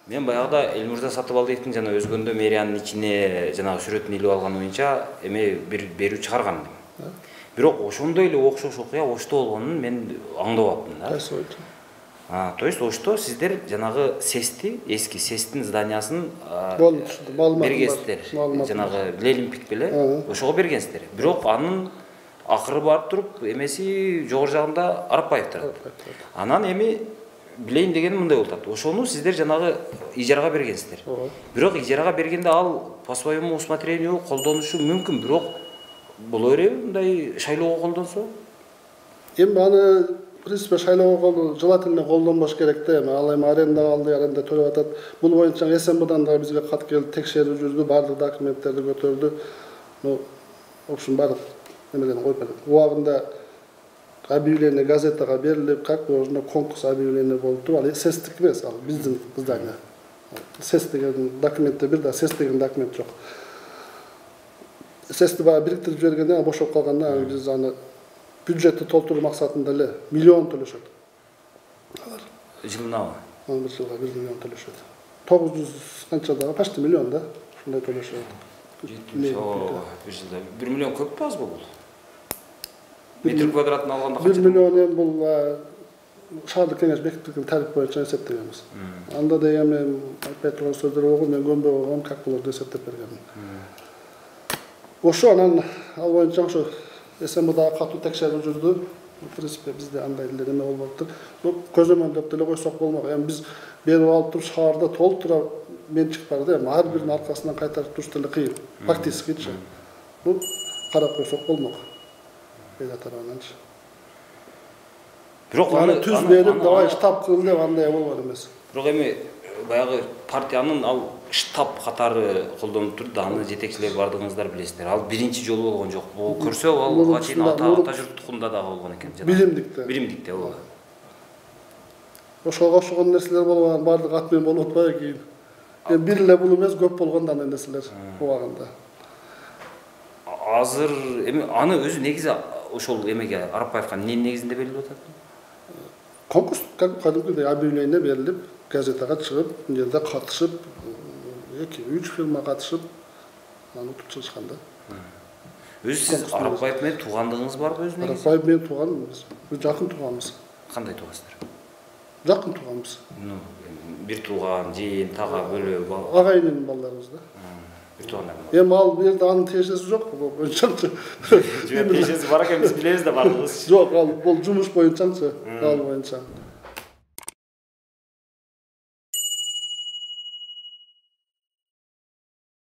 Мен баягыда Элмурза Сатыбалдиевдин жана өзгөндө мэриянын ичине жанагы сүрөтүн илип алган боюнча эме бир берүү чыгарган. Бирок ошондой эле окшош окуя Ошто болгонун мен аңдап аптым да. Кайсы ойчу? То есть Ошто сиздер жанагы СЭСти, эски СЭСтин зданиясын бергенсиздер. Жанагы Лелимпик беле, ошого бергенсиздер. Бирок анын акыры барып туруп эмеси жогору жагында Арапбаев турат. Анан эми билейин дегеним мындай болуп атат. Ошону сиздер жанагы ижарага бергенсиздер. Бирок ижарага бергенде ал по своему усмотрению колдонушу мүмкүн, бирок боло береби мындай шайлоого колдонсо? Эми аны в принципе шайлоого желательно колдонбош керек да. Ал эми аренда алды, аренда төлөп атат. Бул боюнча СМБдан да бизге кат келди, текшерип жүрдү, бардык документтерди көтөрдү. В общем, бардык эмеден коюп берди. Убагында объявление газетага берилип, как можно конкурс объявление болуп, ал СЭСтик эмес, ал биздин здание. СЭС деген документте бир да СЭС деген документ жок. СЭСти баа бириктирип жибергенде бошоп калганда биз аны бюджетти толтуруу максатында эле миллион төлөшөт. Алар Жылнабы? Бир жылга 1 миллион төлөшөт. 900 канча да, почти миллион да, ушундай төлөшөт. Бир жылда 1 миллион көппү азбы бул? Метр квадратын алганда 1 миллион эми бул шаардык кеңеш бекиттирген тариф боюнча эсептегенбиз. Анда да эми айтпай турган сөздөр болгон, мен көнбөй койгом, как болот эсептеп бергенмин. Ошо анан ал боюнча ошо СМБда катуу текшерип жүрдү. В принципе бизде андай эле неме болбоптур. Көзөмөлдөп деле койсок болмок. Эми биз берип алып туруп шаарда толтура менчик бар да, эми ар биринин аркасынан кайтарып туруш деле кыйын. Практическийчи. Карап койсок болмок. Бейда тарабынанчы. Бирок аны түз берип, давай штаб кыл деп андай болбор эмес. Бирок эми баягы партиянын ал штаб катары колдонуп турду, аны жетекчилер бардыгыңыздар билесиздер. Ал биринчи жолу болгон жок. Бул көрсө ал чейин ата журттукунда дагы болгон экен. Билимдикте. Билимдикте ооба. Ошого окшогон нерселер болгон, бардык ат менен болуп атпайбы кийин. Эми бир эле бул эмес, көп болгон андай нерселер убагында. Азыр эми аны өзү негизи ошол эмеге Арапбаевга эмненин негизинде берилип атат? Конкурс кадимкидей объявление берилип, газетага чыгып, бул жерде катышып, 2-3 фирма катышып, аны утуп чыгышкан да. Өзү сиз Арапбаев менен туугандыгыңыз барбы өзү негизи? Арапбаев менен тууганбыз. Биз жакын тууганбыз. Кандай туугансыздар? Жакын тууганбыз. Бир тууган, жийин, тага, бөлө, агайынын балдарыбыз да. Бир туугандар. Эми ал бул жерде анын тиешеси жок, боюнчанчы. Тиешеси бар экен, биз билебиз да бардыгыбыз. Жок, ал бул жумуш боюнчанчы, ал боюнча.